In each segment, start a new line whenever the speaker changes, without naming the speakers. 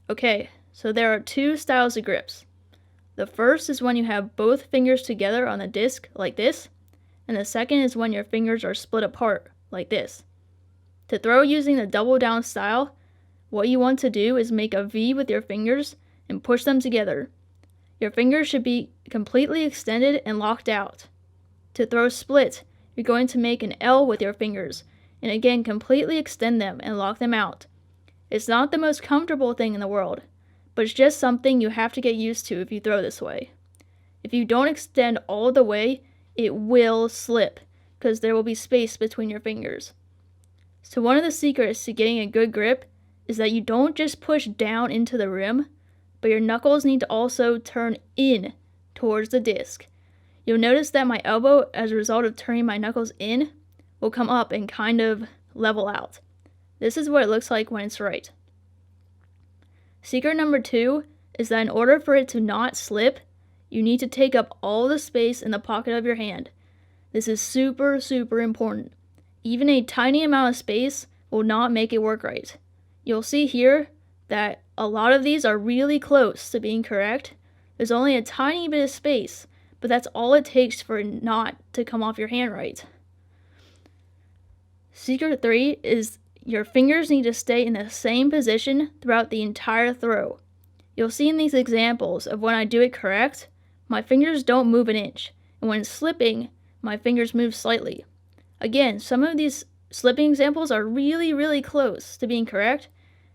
Okay, so there are two styles of grips. The first is when you have both fingers together on the disc like this, and the second is when your fingers are split apart like this. To throw using the double down style, what you want to do is make a V with your fingers and push them together. Your fingers should be completely extended and locked out. To throw split, you're going to make an L with your fingers, and again completely extend them and lock them out. It's not the most comfortable thing in the world, but it's just something you have to get used to if you throw this way. If you don't extend all the way, it will slip, because there will be space between your fingers. So one of the secrets to getting a good grip is that you don't just push down into the rim, but your knuckles need to also turn in towards the disc. You'll notice that my elbow, as a result of turning my knuckles in, will come up and kind of level out. This is what it looks like when it's right. Secret number 2 is that in order for it to not slip, you need to take up all the space in the pocket of your hand. This is super, super important. Even a tiny amount of space will not make it work right. You'll see here that a lot of these are really close to being correct. There's only a tiny bit of space, but that's all it takes for it not to come off your hand right. Secret 3 is your fingers need to stay in the same position throughout the entire throw. You'll see in these examples of when I do it correct, my fingers don't move an inch, and when slipping, my fingers move slightly. Again, some of these slipping examples are really, really close to being correct,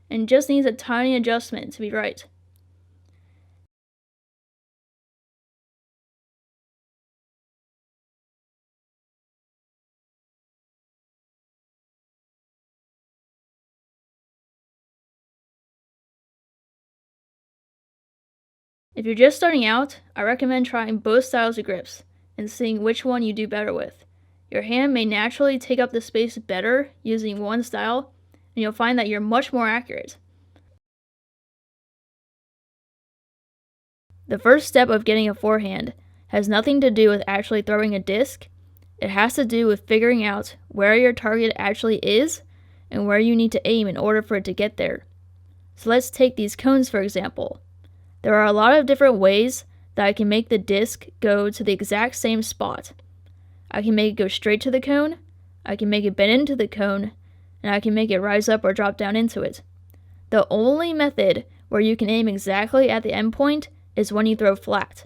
and just needs a tiny adjustment to be right. If you're just starting out, I recommend trying both styles of grips and seeing which one you do better with. Your hand may naturally take up the space better using one style, and you'll find that you're much more accurate. The first step of getting a forehand has nothing to do with actually throwing a disc. It has to do with figuring out where your target actually is and where you need to aim in order for it to get there. So let's take these cones for example. There are a lot of different ways that I can make the disc go to the exact same spot. I can make it go straight to the cone, I can make it bend into the cone, and I can make it rise up or drop down into it. The only method where you can aim exactly at the end point is when you throw flat.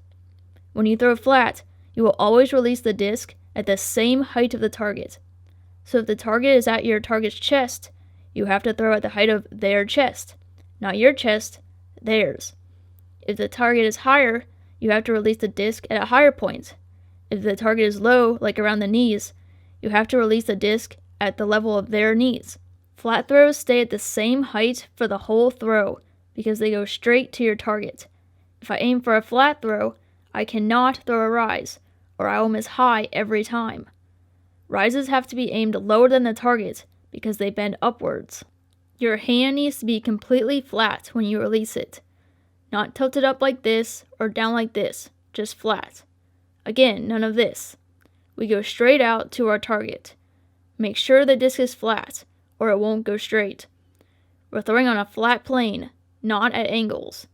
When you throw flat, you will always release the disc at the same height of the target. So if the target is at your target's chest, you have to throw at the height of their chest. Not your chest, theirs. If the target is higher, you have to release the disc at a higher point. If the target is low, like around the knees, you have to release the disc at the level of their knees. Flat throws stay at the same height for the whole throw because they go straight to your target. If I aim for a flat throw, I cannot throw a rise, or I will miss high every time. Rises have to be aimed lower than the target because they bend upwards. Your hand needs to be completely flat when you release it. Not tilted up like this or down like this, just flat. Again, none of this. We go straight out to our target. Make sure the disc is flat, or it won't go straight. We're throwing on a flat plane, not at angles.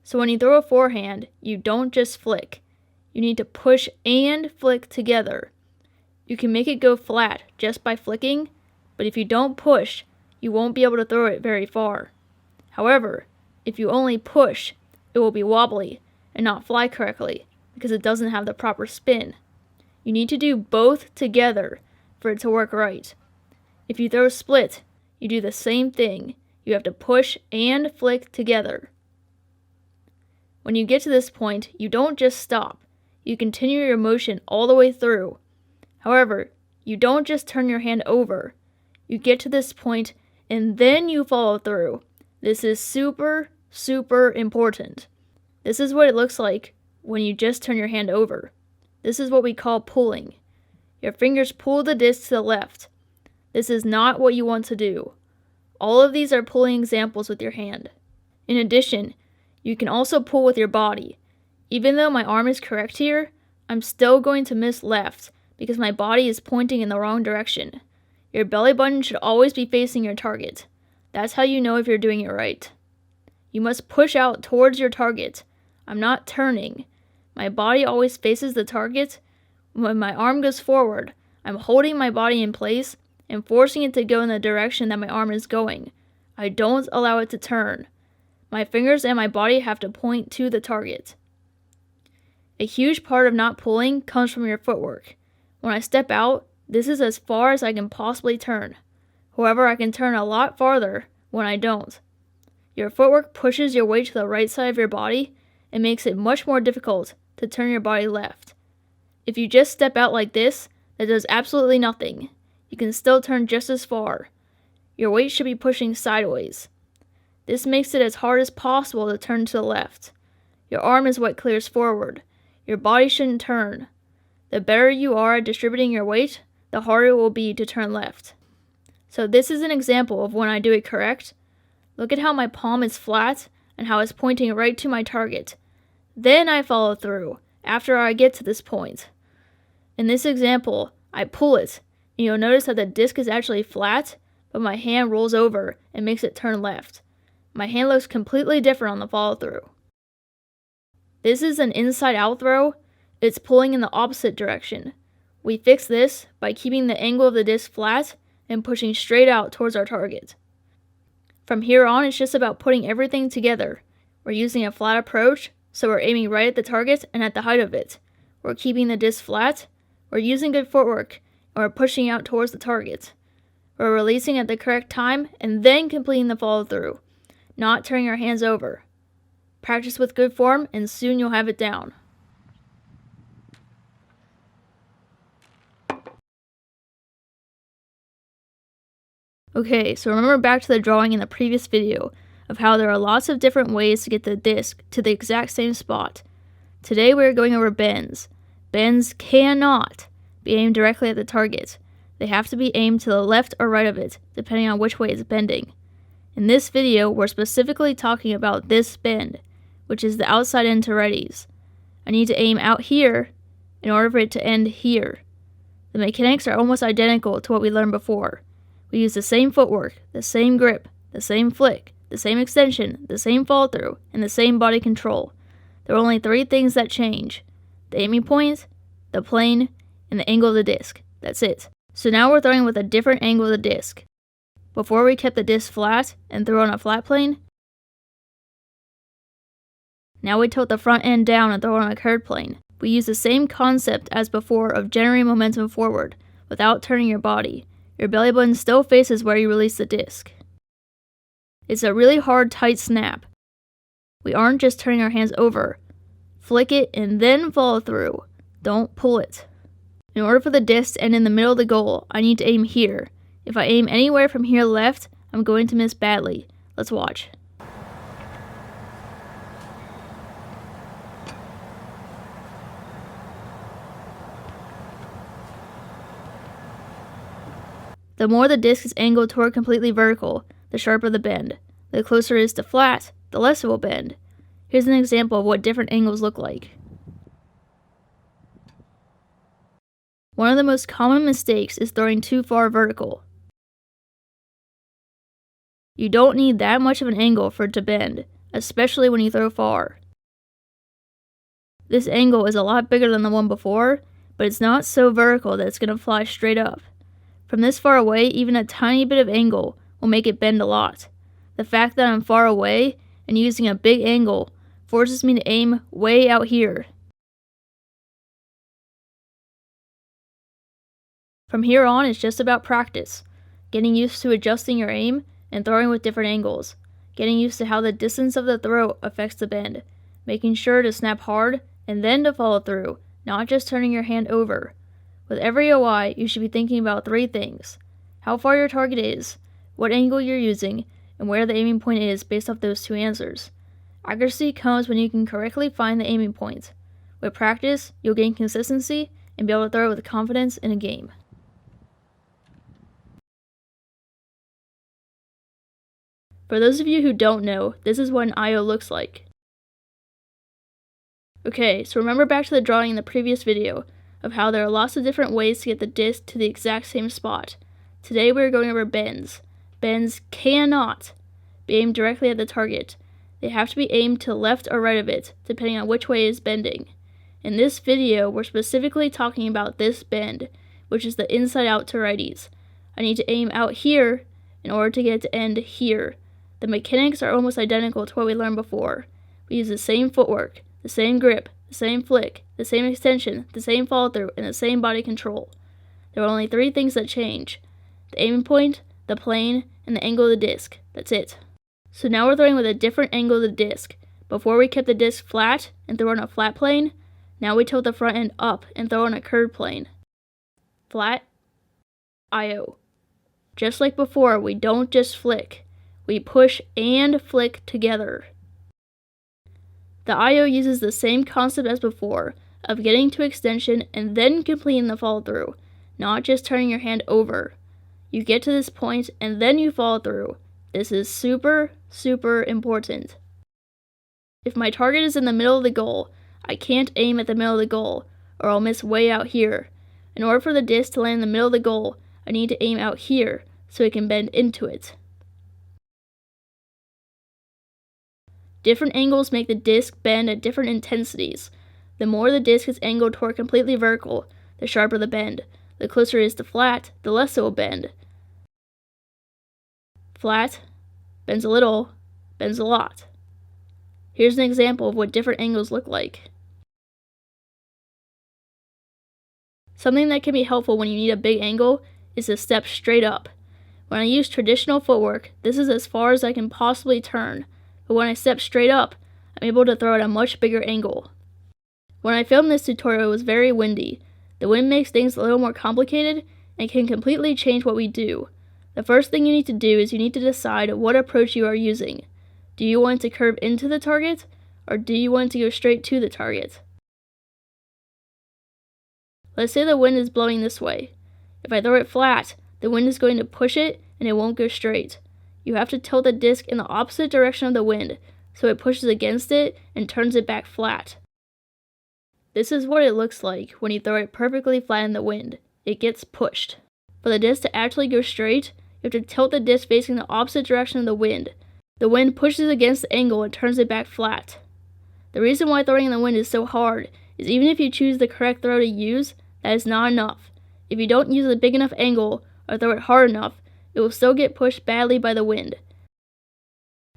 So when you throw a forehand, you don't just flick. You need to push and flick together. You can make it go flat just by flicking, but if you don't push, you won't be able to throw it very far. However, if you only push, it will be wobbly and not fly correctly because it doesn't have the proper spin. You need to do both together for it to work right. If you throw split, you do the same thing. You have to push and flick together. When you get to this point, you don't just stop. You continue your motion all the way through. However, you don't just turn your hand over. You get to this point and then you follow through. This is super, super important. This is what it looks like when you just turn your hand over. This is what we call pulling. Your fingers pull the disc to the left. This is not what you want to do. All of these are pulling examples with your hand. In addition, you can also pull with your body. Even though my arm is correct here, I'm still going to miss left because my body is pointing in the wrong direction. Your belly button should always be facing your target. That's how you know if you're doing it right. You must push out towards your target. I'm not turning. My body always faces the target. When my arm goes forward, I'm holding my body in place and forcing it to go in the direction that my arm is going. I don't allow it to turn. My fingers and my body have to point to the target. A huge part of not pulling comes from your footwork. When I step out, this is as far as I can possibly turn. However, I can turn a lot farther when I don't. Your footwork pushes your weight to the right side of your body and makes it much more difficult to turn your body left. If you just step out like this, that does absolutely nothing. You can still turn just as far. Your weight should be pushing sideways. This makes it as hard as possible to turn to the left. Your arm is what clears forward. Your body shouldn't turn. The better you are at distributing your weight, the harder it will be to turn left. So this is an example of when I do it correct. Look at how my palm is flat and how it's pointing right to my target. Then I follow through after I get to this point. In this example, I pull it, and you'll notice that the disc is actually flat, but my hand rolls over and makes it turn left. My hand looks completely different on the follow through. This is an inside out throw. It's pulling in the opposite direction. We fix this by keeping the angle of the disc flat and pushing straight out towards our target. From here on, it's just about putting everything together. We're using a flat approach, so we're aiming right at the target and at the height of it. We're keeping the disc flat, we're using good footwork, and we're pushing out towards the target. We're releasing at the correct time and then completing the follow through, not turning our hands over. Practice with good form and soon you'll have it down. Okay, so remember back to the drawing in the previous video of how there are lots of different ways to get the disc to the exact same spot. Today we are going over bends. Bends cannot be aimed directly at the target. They have to be aimed to the left or right of it, depending on which way it's bending. In this video, we're specifically talking about this bend, which is the outside end to righties. I need to aim out here in order for it to end here. The mechanics are almost identical to what we learned before. We use the same footwork, the same grip, the same flick, the same extension, the same fall through, and the same body control. There are only 3 things that change: the aiming point, the plane, and the angle of the disc. That's it. So now we're throwing with a different angle of the disc. Before we kept the disc flat and threw on a flat plane. Now we tilt the front end down and throw on a curved plane. We use the same concept as before of generating momentum forward without turning your body. Your belly button still faces where you release the disc. It's a really hard, tight snap. We aren't just turning our hands over. Flick it and then follow through. Don't pull it. In order for the disc to end in the middle of the goal, I need to aim here. If I aim anywhere from here left, I'm going to miss badly. Let's watch. The more the disc is angled toward completely vertical, the sharper the bend. The closer it is to flat, the less it will bend. Here's an example of what different angles look like. One of the most common mistakes is throwing too far vertical. You don't need that much of an angle for it to bend, especially when you throw far. This angle is a lot bigger than the one before, but it's not so vertical that it's going to fly straight up. From this far away, even a tiny bit of angle will make it bend a lot. The fact that I'm far away and using a big angle forces me to aim way out here. From here on, it's just about practice, getting used to adjusting your aim and throwing with different angles, getting used to how the distance of the throw affects the bend, making sure to snap hard and then to follow through, not just turning your hand over. With every OI, you should be thinking about 3 things: how far your target is, what angle you're using, and where the aiming point is based off those 2 answers. Accuracy comes when you can correctly find the aiming point. With practice, you'll gain consistency and be able to throw with confidence in a game. For those of you who don't know, this is what an IO looks like. Okay, so remember back to the drawing in the previous video of how there are lots of different ways to get the disc to the exact same spot. Today we are going over bends. Bends cannot be aimed directly at the target. They have to be aimed to the left or right of it, depending on which way it is bending. In this video, we're specifically talking about this bend, which is the inside out to righties. I need to aim out here in order to get it to end here. The mechanics are almost identical to what we learned before. We use the same footwork, the same grip, the same flick, the same extension, the same follow through, and the same body control. There are only 3 things that change: the aiming point, the plane, and the angle of the disc. That's it. So now we're throwing with a different angle of the disc. Before we kept the disc flat and throw on a flat plane. Now we tilt the front end up and throw on a curved plane. Flat, IO. Just like before, we don't just flick. We push and flick together. The IO uses the same concept as before, of getting to extension and then completing the follow through, not just turning your hand over. You get to this point and then you follow through. This is super, super important. If my target is in the middle of the goal, I can't aim at the middle of the goal, or I'll miss way out here. In order for the disc to land in the middle of the goal, I need to aim out here so it can bend into it. Different angles make the disc bend at different intensities. The more the disc is angled toward completely vertical, the sharper the bend. The closer it is to flat, the less it will bend. Flat, bends a little, bends a lot. Here's an example of what different angles look like. Something that can be helpful when you need a big angle is to step straight up. When I use traditional footwork, this is as far as I can possibly turn, but when I step straight up, I'm able to throw at a much bigger angle. When I filmed this tutorial, it was very windy. The wind makes things a little more complicated and can completely change what we do. The first thing you need to do is you need to decide what approach you are using. Do you want to curve into the target, or do you want to go straight to the target? Let's say the wind is blowing this way. If I throw it flat, the wind is going to push it and it won't go straight. You have to tilt the disc in the opposite direction of the wind, so it pushes against it and turns it back flat. This is what it looks like when you throw it perfectly flat in the wind. It gets pushed. For the disc to actually go straight, you have to tilt the disc facing the opposite direction of the wind. The wind pushes against the angle and turns it back flat. The reason why throwing in the wind is so hard is even if you choose the correct throw to use, that is not enough. If you don't use a big enough angle or throw it hard enough, it will still get pushed badly by the wind.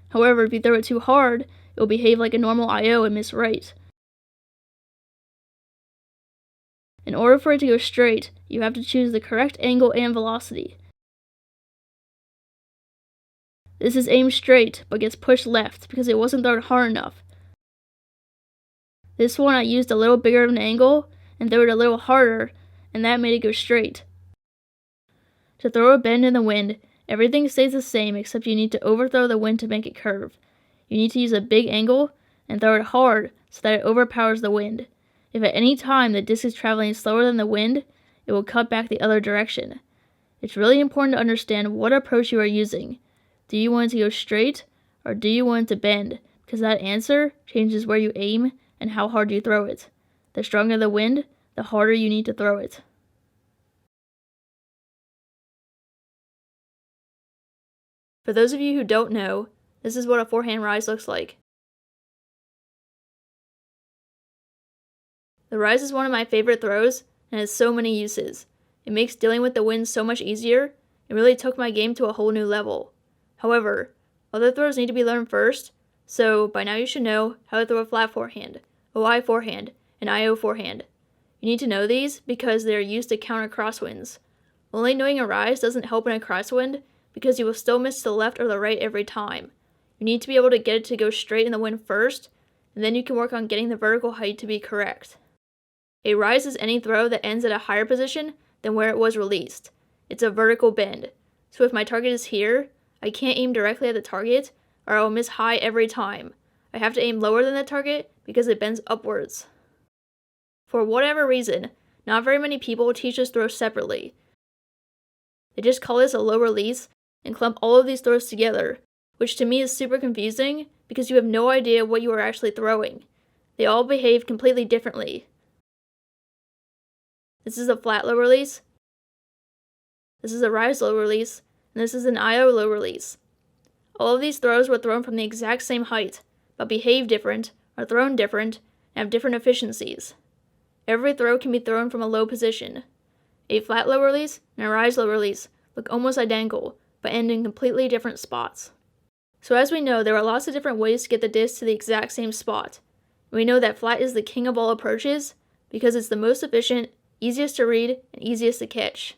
However, if you throw it too hard, it will behave like a normal IO and miss right. In order for it to go straight, you have to choose the correct angle and velocity. This is aimed straight, but gets pushed left because it wasn't thrown hard enough. This one I used a little bigger of an angle and threw it a little harder, and that made it go straight. To throw a bend in the wind, everything stays the same except you need to overthrow the wind to make it curve. You need to use a big angle and throw it hard so that it overpowers the wind. If at any time the disc is traveling slower than the wind, it will cut back the other direction. It's really important to understand what approach you are using. Do you want it to go straight, or do you want it to bend? Because that answer changes where you aim and how hard you throw it. The stronger the wind, the harder you need to throw it. For those of you who don't know, this is what a forehand rise looks like. The rise is one of my favorite throws and has so many uses. It makes dealing with the wind so much easier. It really took my game to a whole new level. However, other throws need to be learned first, so by now you should know how to throw a flat forehand, OI forehand, and IO forehand. You need to know these because they are used to counter crosswinds. Only knowing a rise doesn't help in a crosswind because you will still miss to the left or the right every time. You need to be able to get it to go straight in the wind first, and then you can work on getting the vertical height to be correct. A rise is any throw that ends at a higher position than where it was released. It's a vertical bend. So if my target is here, I can't aim directly at the target, or I will miss high every time. I have to aim lower than the target because it bends upwards. For whatever reason, not very many people teach this throw separately. They just call this a low release and clump all of these throws together, which to me is super confusing because you have no idea what you are actually throwing. They all behave completely differently. This is a flat low release. This is a rise low release. And this is an IO low release. All of these throws were thrown from the exact same height, but behave different, are thrown different, and have different efficiencies. Every throw can be thrown from a low position. A flat low release and a rise low release look almost identical, but end in completely different spots. So as we know, there are lots of different ways to get the disc to the exact same spot. We know that flat is the king of all approaches because it's the most efficient, easiest to read, and easiest to catch.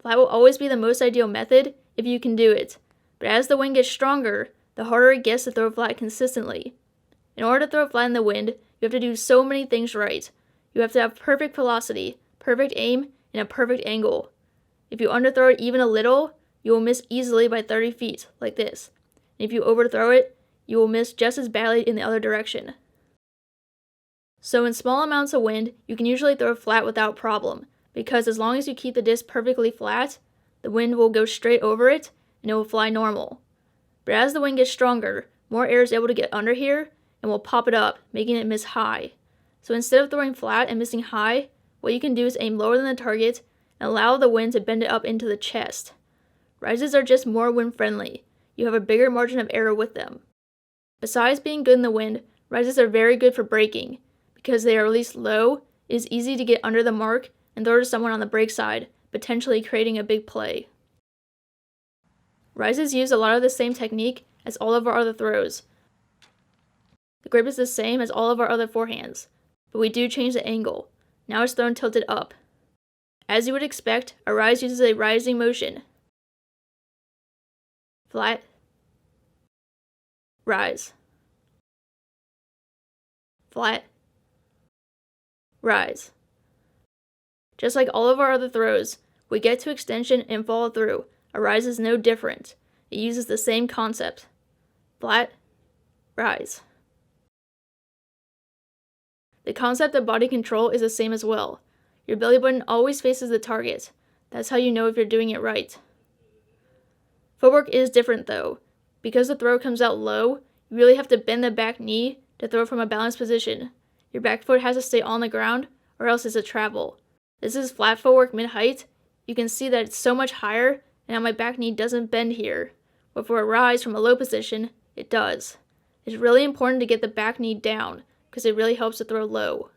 Flat will always be the most ideal method if you can do it, but as the wind gets stronger, the harder it gets to throw flat consistently. In order to throw flat in the wind, you have to do so many things right. You have to have perfect velocity, perfect aim, and a perfect angle. If you underthrow it even a little, you will miss easily by 30 feet, like this. And if you overthrow it, you will miss just as badly in the other direction. So in small amounts of wind, you can usually throw flat without problem, because as long as you keep the disc perfectly flat, the wind will go straight over it, and it will fly normal. But as the wind gets stronger, more air is able to get under here, and will pop it up, making it miss high. So instead of throwing flat and missing high, what you can do is aim lower than the target, and allow the wind to bend it up into the chest. Rises are just more wind friendly. You have a bigger margin of error with them. Besides being good in the wind, rises are very good for braking. Because they are released low, it is easy to get under the mark and throw to someone on the break side, potentially creating a big play. Rises use a lot of the same technique as all of our other throws. The grip is the same as all of our other forehands, but we do change the angle. Now it's thrown tilted up. As you would expect, a rise uses a rising motion. Flat, rise, flat, rise. Just like all of our other throws, we get to extension and follow through. A rise is no different. It uses the same concept. Flat, rise. The concept of body control is the same as well. Your belly button always faces the target. That's how you know if you're doing it right. Footwork is different though. Because the throw comes out low, you really have to bend the back knee to throw from a balanced position. Your back foot has to stay on the ground, or else it's a travel. This is flat footwork mid-height. You can see that it's so much higher, and how my back knee doesn't bend here. But for a rise from a low position, it does. It's really important to get the back knee down, because it really helps to throw low.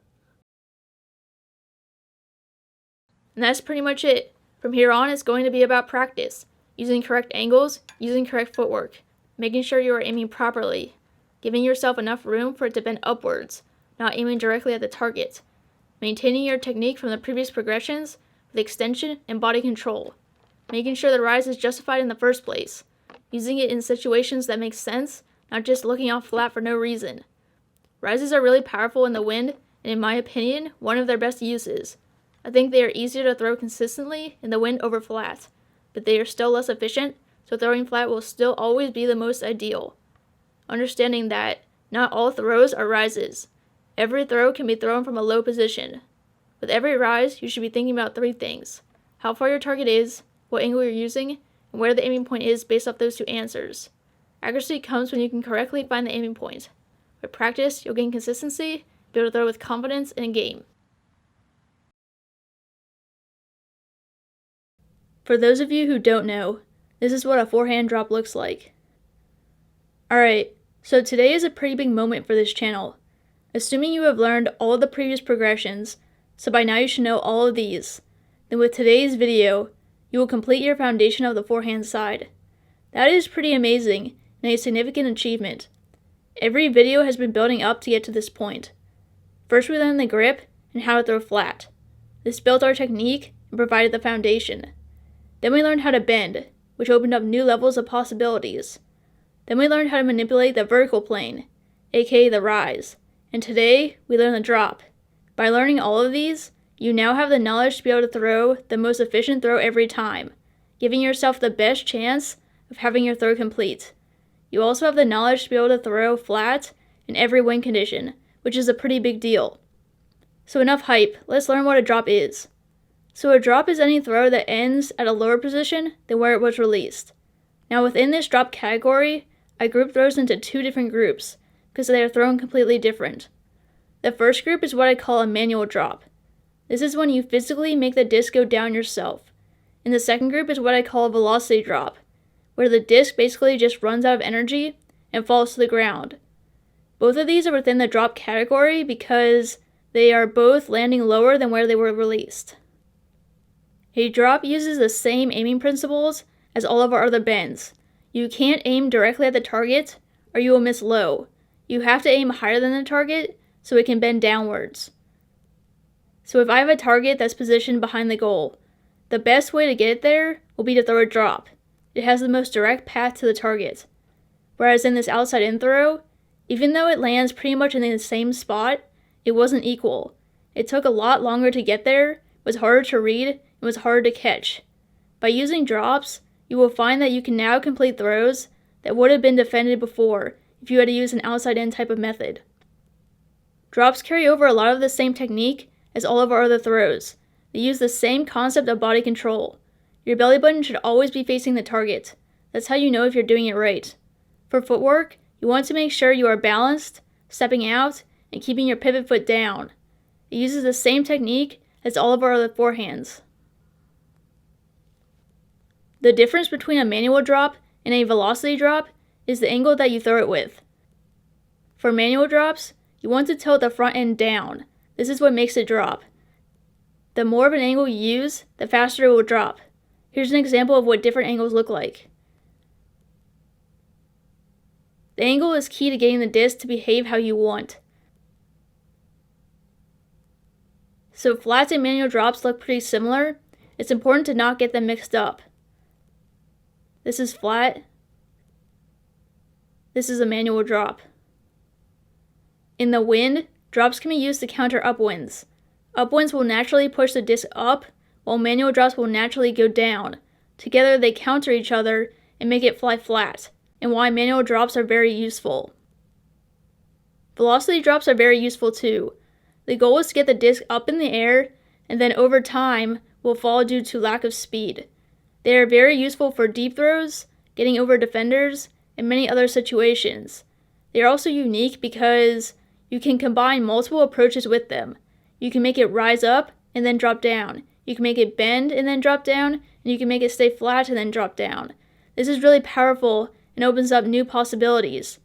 And that's pretty much it. From here on, it's going to be about practice. Using correct angles, using correct footwork, making sure you are aiming properly, giving yourself enough room for it to bend upwards, not aiming directly at the target, maintaining your technique from the previous progressions with extension and body control, making sure the rise is justified in the first place, using it in situations that make sense, not just looking off flat for no reason. Rises are really powerful in the wind, and in my opinion, one of their best uses. I think they are easier to throw consistently in the wind over flat, but they are still less efficient, so throwing flat will still always be the most ideal. Understanding that not all throws are rises. Every throw can be thrown from a low position. With every rise, you should be thinking about 3 things: how far your target is, what angle you're using, and where the aiming point is based off those 2 answers. Accuracy comes when you can correctly find the aiming point. With practice, you'll gain consistency, be able to throw with confidence in a game. For those of you who don't know, this is what a forehand drop looks like. Alright, so today is a pretty big moment for this channel. Assuming you have learned all of the previous progressions, so by now you should know all of these, then with today's video, you will complete your foundation of the forehand side. That is pretty amazing and a significant achievement. Every video has been building up to get to this point. First we learned the grip and how to throw flat. This built our technique and provided the foundation. Then we learned how to bend, which opened up new levels of possibilities. Then we learned how to manipulate the vertical plane, aka the rise. And today, we learn the drop. By learning all of these, you now have the knowledge to be able to throw the most efficient throw every time, giving yourself the best chance of having your throw complete. You also have the knowledge to be able to throw flat in every wind condition, which is a pretty big deal. So enough hype, let's learn what a drop is. So a drop is any throw that ends at a lower position than where it was released. Now within this drop category, I group throws into 2 different groups, because they are thrown completely different. The first group is what I call a manual drop. This is when you physically make the disc go down yourself. And the second group is what I call a velocity drop, where the disc basically just runs out of energy and falls to the ground. Both of these are within the drop category because they are both landing lower than where they were released. A drop uses the same aiming principles as all of our other bends. You can't aim directly at the target or you will miss low. You have to aim higher than the target so it can bend downwards. So if I have a target that's positioned behind the goal, the best way to get it there will be to throw a drop. It has the most direct path to the target. Whereas in this outside in throw, even though it lands pretty much in the same spot, it wasn't equal. It took a lot longer to get there, was harder to read, and was harder to catch. By using drops, you will find that you can now complete throws that would have been defended before if you had to use an outside in type of method. Drops carry over a lot of the same technique as all of our other throws. They use the same concept of body control. Your belly button should always be facing the target. That's how you know if you're doing it right. For footwork, you want to make sure you are balanced, stepping out, and keeping your pivot foot down. It uses the same technique as all of our other forehands. The difference between a manual drop and a velocity drop is the angle that you throw it with. For manual drops, you want to tilt the front end down. This is what makes it drop. The more of an angle you use, the faster it will drop. Here's an example of what different angles look like. The angle is key to getting the disc to behave how you want. So flats and manual drops look pretty similar. It's important to not get them mixed up. This is flat. This is a manual drop. In the wind, drops can be used to counter upwinds. Upwinds will naturally push the disc up, while manual drops will naturally go down. Together they counter each other and make it fly flat, and why manual drops are very useful. Velocity drops are very useful too. The goal is to get the disc up in the air, and then over time will fall due to lack of speed. They are very useful for deep throws, getting over defenders, and many other situations. They are also unique because you can combine multiple approaches with them. You can make it rise up and then drop down. You can make it bend and then drop down, and you can make it stay flat and then drop down. This is really powerful and opens up new possibilities.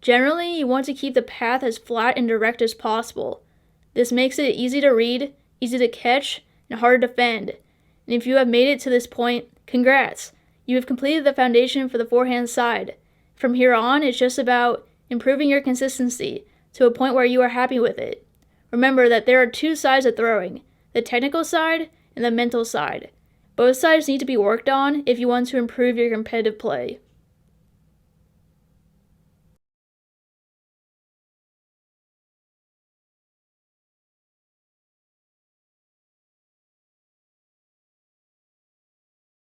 Generally, you want to keep the path as flat and direct as possible. This makes it easy to read, easy to catch, and hard to defend. And if you have made it to this point, congrats! You have completed the foundation for the forehand side. From here on, it's just about improving your consistency to a point where you are happy with it. Remember that there are two sides of throwing, the technical side and the mental side. Both sides need to be worked on if you want to improve your competitive play.